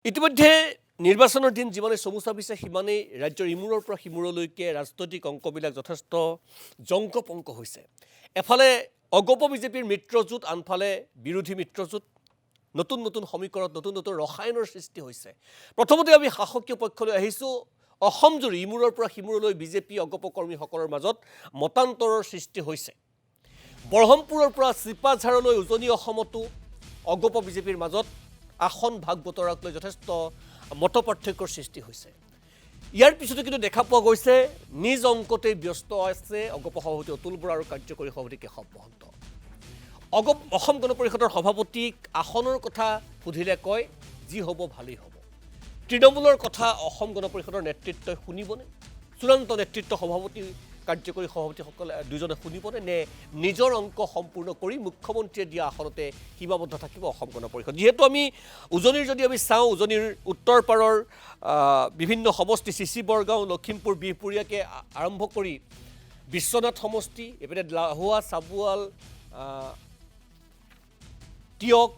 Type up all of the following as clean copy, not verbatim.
ইতিমধ্যে নিৰ্বাচনৰ দিন যিমানে চমু চাপিছে সিমানেই ৰাজ্যৰ ইমূৰৰ পৰা সিমূৰলৈকে ৰাজনৈতিক অংকবিলাক যথেষ্ট জংকপংক হৈছে। এফালে অগপ বিজেপিৰ মিত্ৰজোঁট, আনফালে বিৰোধী মিত্ৰজোঁট, নতুন নতুন সমীকৰণত নতুন নতুন ৰসায়নৰ সৃষ্টি হৈছে। প্ৰথমতে আমি শাসকীয় পক্ষলৈ আহিছোঁ। অসমজুৰি ইমূৰৰ পৰা সিমূৰলৈ বিজেপি অগপ কৰ্মীসকলৰ মাজত মতান্তৰৰ সৃষ্টি হৈছে। বৰহমপুৰৰ পৰা চিপাঝাৰলৈ উজনি অসমতো অগপ বিজেপিৰ মাজত আসন ভাগ বতৰাক লৈ যথেষ্ট মত পাৰ্থক্যৰ সৃষ্টি হৈছে। ইয়াৰ পিছতো কিন্তু দেখা পোৱা গৈছে নিজ অংকতেই ব্যস্ত আছে অগপ সভাপতি অতুল বৰা আৰু কাৰ্যকৰী সভাপতি কেশৱ মহন্ত। অসম গণ পৰিষদৰ সভাপতিক আসনৰ কথা সুধিলে কয় যি হ'ব ভালেই হ'ব। তৃণমূলৰ কথা অসম গণ পৰিষদৰ নেতৃত্বই শুনিবনে? চূড়ান্ত নেতৃত্ব সভাপতি কাৰ্যকৰী সভাপতিসকলে দুজনে শুনিবনে, নে নিজৰ অংক সম্পূৰ্ণ কৰি মুখ্যমন্ত্ৰীয়ে দিয়া আসনতে সীমাবদ্ধ থাকিব অসম গণ পৰিষদ? যিহেতু আমি উজনিৰ যদি আমি চাওঁ, উজনিৰ উত্তৰ পাৰৰ বিভিন্ন সমষ্টি চিচি বৰগাঁও, লখিমপুৰ, বিহপুৰীয়াকে আৰম্ভ কৰি বিশ্বনাথ সমষ্টি, এইপিনে লাহুৱা, চাবুৱাল, টিয়ক,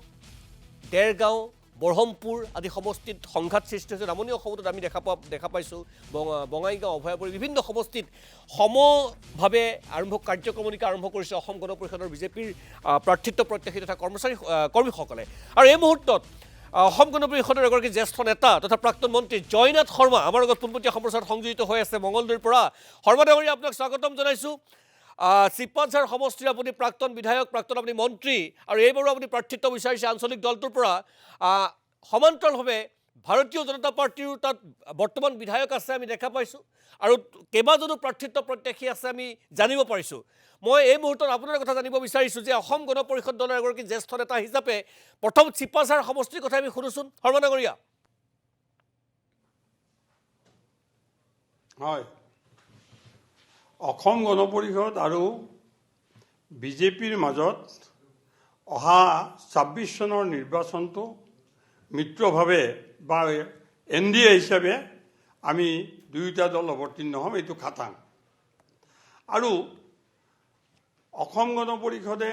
দেৰগাঁও, বৰহমপুৰ আদি সমষ্টিত সংঘাত সৃষ্টি হৈছে। নামনি অসমতো আমি দেখা পাইছোঁ বঙাইগাঁও, অভয়াপুৰী বিভিন্ন সমষ্টিত সমভাৱে কাৰ্যক্ৰমণিকা আৰম্ভ কৰিছে অসম গণ পৰিষদৰ বিজেপিৰ প্ৰাৰ্থিত্ব প্ৰত্যাশী তথা কৰ্মীসকলে। আৰু এই মুহূৰ্তত অসম গণ পৰিষদৰ এগৰাকী জ্যেষ্ঠ নেতা তথা প্ৰাক্তন মন্ত্ৰী জয়নাথ শৰ্মা আমাৰ লগত পোনপটীয়া সম্প্ৰচাৰত সংযোজিত হৈ আছে মঙলদৈৰ পৰা। শৰ্মা ডাঙৰীয়া, আপোনাক স্বাগতম জনাইছোঁ। চিপাঝাৰ সমষ্টিৰ আপুনি প্ৰাক্তন বিধায়ক, প্ৰাক্তন আপুনি মন্ত্ৰী, আৰু এইবাৰো আপুনি প্ৰাৰ্থিত্ব বিচাৰিছে আঞ্চলিক দলটোৰ পৰা। সমান্তৰালভাৱে ভাৰতীয় জনতা পাৰ্টীৰো তাত বৰ্তমান বিধায়ক আছে আমি দেখা পাইছোঁ, আৰু কেইবাজনো প্ৰাৰ্থিত্ব প্ৰত্যাশী আছে আমি জানিব পাৰিছোঁ। মই এই মুহূৰ্তত আপোনাৰ কথা জানিব বিচাৰিছোঁ যে অসম গণ পৰিষদ দলৰ এগৰাকী জ্যেষ্ঠ নেতা হিচাপে প্ৰথম চিপাঝাৰ সমষ্টিৰ কথা আমি শুনোচোন শৰ্মা ডাঙৰীয়া। হয়, অসম গণ পৰিষদ আৰু বিজেপিৰ মাজত অহা ২৬ চনৰ নিৰ্বাচনটো মিত্ৰভাৱে বা NDA হিচাপে আমি দুয়োটা দল অৱতীৰ্ণ হ'ম, এইটো খাটাং। আৰু অসম গণ পৰিষদে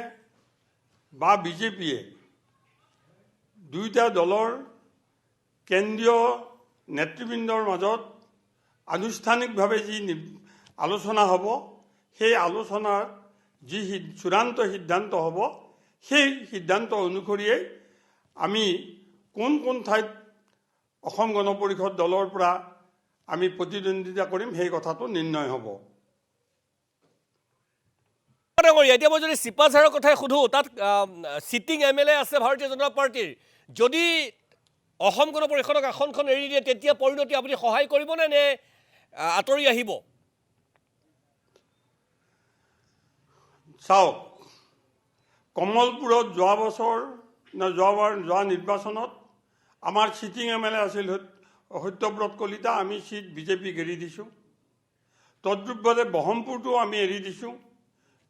বা বিজেপিয়ে দুয়োটা দলৰ কেন্দ্ৰীয় নেতৃবৃন্দৰ মাজত আনুষ্ঠানিকভাৱে যি আলোচনা হ'ব, সেই আলোচনাৰ যি চূড়ান্ত সিদ্ধান্ত হ'ব, সেই সিদ্ধান্ত অনুসৰিয়ে আমি কোন কোন ঠাইত অসম গণ পৰিষদ দলৰ পৰা আমি প্ৰতিদ্বন্দ্বিতা কৰিম সেই কথাটো নিৰ্ণয় হ'ব। এতিয়া মই যদি চিপাঝাৰৰ কথাই সোধোঁ, তাত চিটিং MLA আছে ভাৰতীয় জনতা পাৰ্টীৰ। যদি অসম গণ পৰিষদক আসনখন এৰি দিয়ে তেতিয়া পৰিণতি আপুনি সহায় কৰিবনে, নে আঁতৰি আহিব? চাওক, কমলপুৰত যোৱা নিৰ্বাচনত আমাৰ চিটিং MLA আছিল সত্যব্ৰত কলিতা, আমি চিট বিজেপিক এৰি দিছোঁ। তদ্ৰূপভাৱে বহমপুৰটো আমি এৰি দিছোঁ,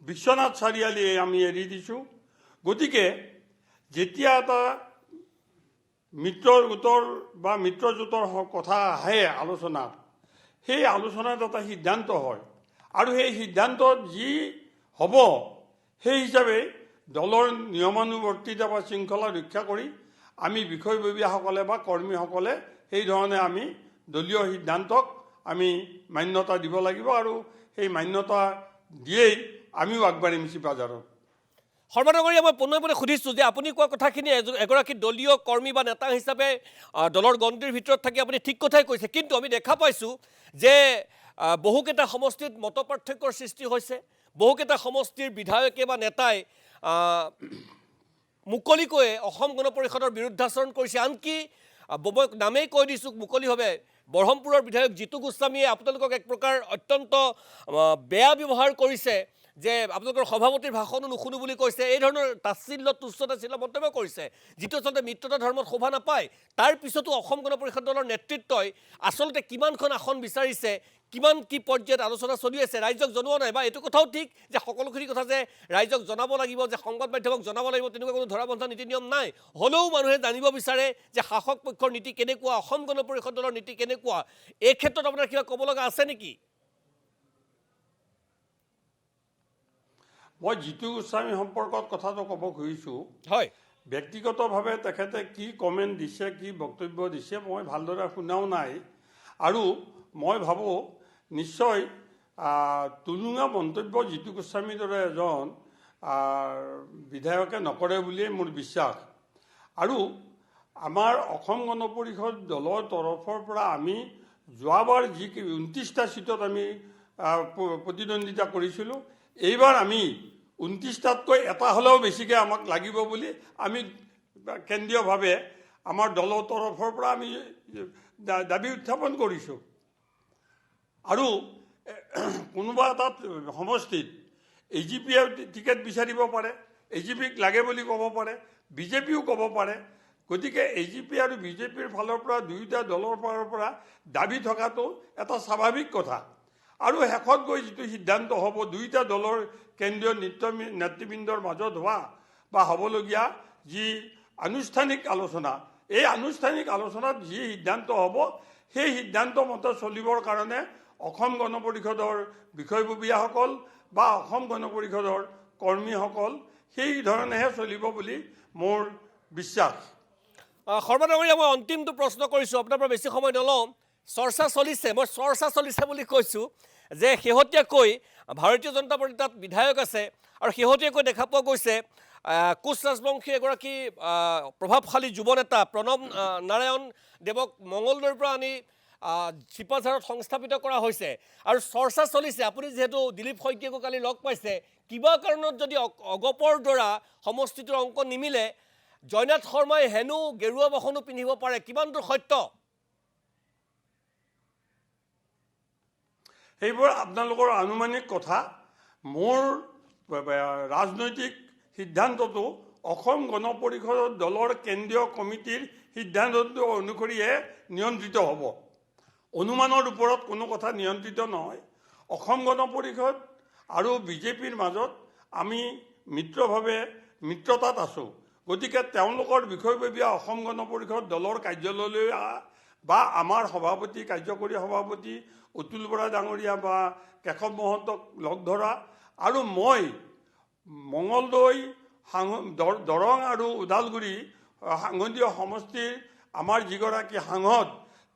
বিশ্বনাথ চাৰিআলি আমি এৰি দিছোঁ। গতিকে যেতিয়া এটা মিত্ৰজোঁটৰ বা মিত্ৰজোঁটৰ কথা আহে আলোচনাত, সেই আলোচনাত এটা সিদ্ধান্ত হয়, আৰু সেই সিদ্ধান্তত যি হ'ব সেই হিচাপে দলৰ নিয়মানুৱৰ্তিতা বা শৃংখলা ৰক্ষা কৰি আমি বিষয়ববীয়াসকলে বা কৰ্মীসকলে সেই ধৰণে আমি দলীয় সিদ্ধান্তক আমি মান্যতা দিব লাগিব, আৰু সেই মান্যতা দিয়েই আমিও আগবাঢ়িম চিপাঝাৰত। শৰ্মা ডাঙৰীয়া, মই পোনপটীয়াকৈ সুধিছোঁ যে আপুনি কোৱা কথাখিনি এগৰাকী দলীয় কৰ্মী বা নেতা হিচাপে দলৰ গণ্ডিৰ ভিতৰত থাকি আপুনি ঠিক কথাই কৈছে, কিন্তু আমি দেখা পাইছোঁ যে বহুকেইটা সমষ্টিত মত পাৰ্থক্যৰ সৃষ্টি হৈছে। বহুকেইটা সমষ্টিৰ বিধায়কে বা নেতাই মুকলিকৈয়ে অসম গণ পৰিষদৰ বিৰুদ্ধাচৰণ কৰিছে। আনকি মই নামেই কৈ দিছোঁ মুকলিভাৱে, বৰহমপুৰৰ বিধায়ক জিতু গোস্বামীয়ে আপোনালোকক এক প্ৰকাৰ অত্যন্ত বেয়া ব্যৱহাৰ কৰিছে, যে আপোনালোকৰ সভাপতিৰ ভাষণো নুশুনো বুলি কৈছে। এই ধৰণৰ তুচ্ছ তাচ্ছিল্য মন্তব্য কৰিছে, যিটো আচলতে মিত্ৰতা ধৰ্মত শোভা নাপায়। তাৰ পিছতো অসম গণ পৰিষদ দলৰ নেতৃত্বই আচলতে কিমানখন আসন বিচাৰিছে, কিমান কি পৰ্যায়ত আলোচনা চলি আছে ৰাইজক জনোৱা নাই, বা এইটো কথাও ঠিক যে সকলোখিনি কথা যে ৰাইজক জনাব লাগিব, যে সংবাদ মাধ্যমক জনাব লাগিব, তেনেকুৱা কোনো ধৰা বন্ধা নীতি নিয়ম নাই। হ'লেও মানুহে জানিব বিচাৰে যে শাসক পক্ষৰ নীতি কেনেকুৱা, অসম গণ পৰিষদ দলৰ নীতি কেনেকুৱা। এই ক্ষেত্ৰত আপোনাৰ কিবা ক'ব লগা আছে নেকি? মই জিতু গোস্বামী সম্পৰ্কত কথাটো ক'ব খুজিছোঁ। হয়, ব্যক্তিগতভাৱে তেখেতে কি কমেণ্ট দিছে, কি বক্তব্য দিছে মই ভালদৰে শুনাও নাই। আৰু মই ভাবোঁ নিশ্চয় তুলুঙা মন্তব্য জিতু গোস্বামীৰ দৰে এজন বিধায়কে নকৰে বুলিয়েই মোৰ বিশ্বাস। আৰু আমাৰ অসম গণ পৰিষদ দলৰ তৰফৰ পৰা আমি যোৱাবাৰ যি 29টা ছিটত আমি প্ৰতিদ্বন্দ্বিতা কৰিছিলোঁ, এইবাৰ আমি 29টাতকৈ এটা হ'লেও বেছিকৈ আমাক লাগিব বুলি আমি কেন্দ্ৰীয়ভাৱে আমাৰ দলৰ তৰফৰ পৰা আমি দাবী উত্থাপন কৰিছোঁ। আৰু কোনোবা এটা সমষ্টিত AGPয়ে টিকেট বিচাৰিব পাৰে, AGPক লাগে বুলি ক'ব পাৰে, বিজেপিও ক'ব পাৰে। গতিকে AGP আৰু বিজেপিৰ ফালৰ পৰা দুয়োটা দলৰ ফালৰ পৰা দাবী থকাটো এটা স্বাভাৱিক কথা। আৰু শেষত গৈ যিটো সিদ্ধান্ত হ'ব দুয়োটা দলৰ কেন্দ্ৰীয় নেতৃবৃন্দৰ মাজত হোৱা বা হ'বলগীয়া যি আনুষ্ঠানিক আলোচনা, এই আনুষ্ঠানিক আলোচনাত যি সিদ্ধান্ত হ'ব সেই সিদ্ধান্ত মতে চলিবৰ কাৰণে অসম গণ পৰিষদৰ বিষয়ববীয়াসকল বা অসম গণ পৰিষদৰ কৰ্মীসকল সেই ধৰণেহে চলিব বুলি মোৰ বিশ্বাস। সৰ্বানগৰীয়া, মই অন্তিমটো প্ৰশ্ন কৰিছোঁ, আপোনাৰ পৰা বেছি সময় নলওঁ। চৰ্চা চলিছে, মই চৰ্চা চলিছে বুলি কৈছোঁ যে শেহতীয়াকৈ ভাৰতীয় জনতা পাৰ্টীৰ তাত বিধায়ক আছে আৰু শেহতীয়াকৈ দেখা পোৱা গৈছে কোচ ৰাজবংশী এগৰাকী প্ৰভাৱশালী যুৱ নেতা প্ৰণৱ নাৰায়ণ দেৱক মঙলদৈৰ পৰা আনি চিপাঝাৰত সংস্থাপিত কৰা হৈছে আৰু চৰ্চা চলিছে। আপুনি যিহেতু দিলীপ শইকীয়াকো কালি লগ পাইছে, কিবা কাৰণত যদি অগপৰ দ্বাৰা সমষ্টিটোৰ অংক নিমিলে জয়নাথ শৰ্মাই হেনো গেৰুৱা বাসনো পিন্ধিব পাৰে, কিমান দূৰ সত্য? সেইবোৰ আপোনালোকৰ আনুমানিক কথা। মোৰ ৰাজনৈতিক সিদ্ধান্তটো অসম গণ পৰিষদ দলৰ কেন্দ্ৰীয় কমিটিৰ সিদ্ধান্তটো অনুসৰিহে নিয়ন্ত্ৰিত হ'ব। অনুমানৰ ওপৰত কোনো কথা নিয়ন্ত্ৰিত নহয়। অসম গণ পৰিষদ আৰু বিজেপিৰ মাজত আমি মিত্ৰতাত আছোঁ। গতিকে তেওঁলোকৰ বিষয়ববীয়া অসম গণ পৰিষদ দলৰ কাৰ্যালয়লৈ বা আমাৰ সভাপতি কাৰ্যকৰী সভাপতি অতুল বৰা ডাঙৰীয়া বা কেশৱ মহন্তক লগ ধৰা আৰু মই মঙলদৈ দৰং আৰু ওদালগুৰি সাংসদীয় সমষ্টিৰ আমাৰ যিগৰাকী সাংসদ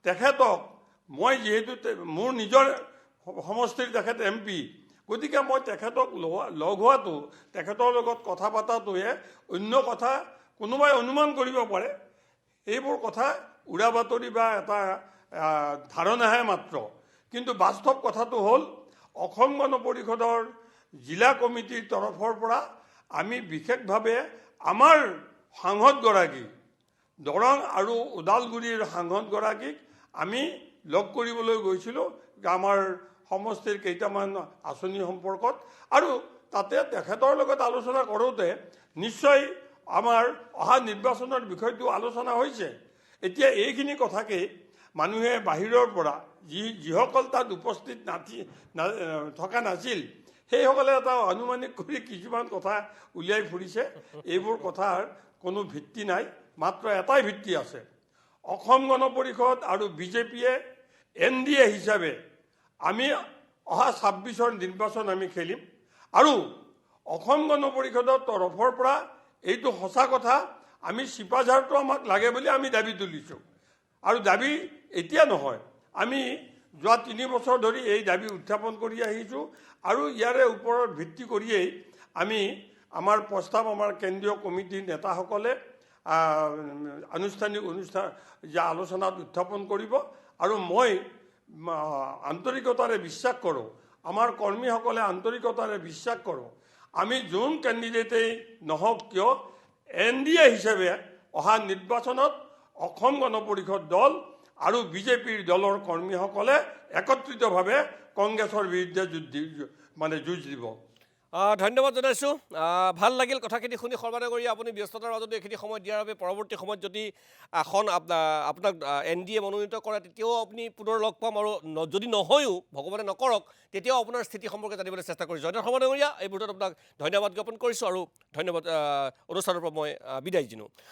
তেখেতক মই যিহেতু মোৰ নিজৰ সমষ্টিৰ তেখেত MP, গতিকে মই তেখেতক লগ হোৱাটো তেখেতৰ লগত কথা পতাটোহে অন্য কথা কোনোবাই অনুমান কৰিব পাৰে। এইবোৰ কথা উৰা বাতৰি বা এটা ধাৰণাহে মাত্ৰ। কিন্তু বাস্তৱ কথাটো হ'ল অসম গণ পৰিষদৰ জিলা কমিটিৰ তৰফৰ পৰা আমি বিশেষভাৱে আমাৰ সাংসদগৰাকী দৰং আৰু ওদালগুৰিৰ সাংসদগৰাকীক আমি লগ কৰিবলৈ গৈছিলোঁ আমাৰ সমষ্টিৰ কেইটামান আঁচনি সম্পৰ্কত। আৰু তাতে তেখেতৰ লগত আলোচনা কৰোঁতে নিশ্চয় আমাৰ অহা নিৰ্বাচনৰ বিষয়টো আলোচনা হৈছে। এতিয়া এইখিনি কথাকে মানুহে বাহিৰৰ পৰা যিসকল তাত উপস্থিত থকা নাছিল সেইসকলে এটা আনুমানিক কৰি কিছুমান কথা উলিয়াই ফুৰিছে। এইবোৰ কথাৰ কোনো ভিত্তি নাই, মাত্ৰ এটাই ভিত্তি আছে। অসম গণ পৰিষদ আৰু বিজেপিয়ে NDA হিচাপে আমি অহা 26ৰ নিৰ্বাচন আমি খেলিম। আৰু অসম গণ পৰিষদৰ তৰফৰ পৰা এইটো সঁচা কথা, আমি চিপাঝাৰটো আমাক লাগে বুলি আমি দাবী তুলিছোঁ। আৰু দাবী এতিয়া নহয়, আমি যোৱা 3 বছৰ ধৰি এই দাবী উত্থাপন কৰি আহিছোঁ। আৰু ইয়াৰে ওপৰত ভিত্তি কৰিয়েই আমি আমাৰ প্ৰস্তাৱ আমাৰ কেন্দ্ৰীয় কমিটিৰ নেতাসকলে আনুষ্ঠানিক আলোচনাত উত্থাপন কৰিব। আৰু মই আন্তৰিকতাৰে বিশ্বাস কৰোঁ, আমাৰ কৰ্মীসকলে আন্তৰিকতাৰে বিশ্বাস কৰোঁ, আমি যোন কেণ্ডিডেটেই নহওক কিয় NDA হিচাপে অহা নিৰ্বাচনত অসম গণ পৰিষদ দল আৰু বিজেপিৰ দলৰ কৰ্মীসকলে একত্ৰিতভাৱে কংগ্ৰেছৰ বিৰুদ্ধে যুঁজ দিব। ধন্যবাদ জনাইছোঁ। ভাল লাগিল কথাখিনি শুনি। সৰ্বানগৰীয়া, আপুনি ব্যস্ততাৰ মাজতে এইখিনি সময় দিয়াৰ বাবে পৰৱৰ্তী সময়ত যদি আপোনাক NDA মনোনীত কৰে তেতিয়াও আপুনি পুনৰ লগ পাম, আৰু যদি নহয়ও ভগৱানে নকৰক তেতিয়াও আপোনাৰ স্থিতি সম্পৰ্কে জানিবলৈ চেষ্টা কৰিছোঁ। সৰ্বানগৰীয়া, এই মুহূৰ্তত আপোনাক ধন্যবাদ জ্ঞাপন কৰিছোঁ আৰু ধন্যবাদ। অনুষ্ঠানৰ পৰা মই বিদায় দিলোঁ।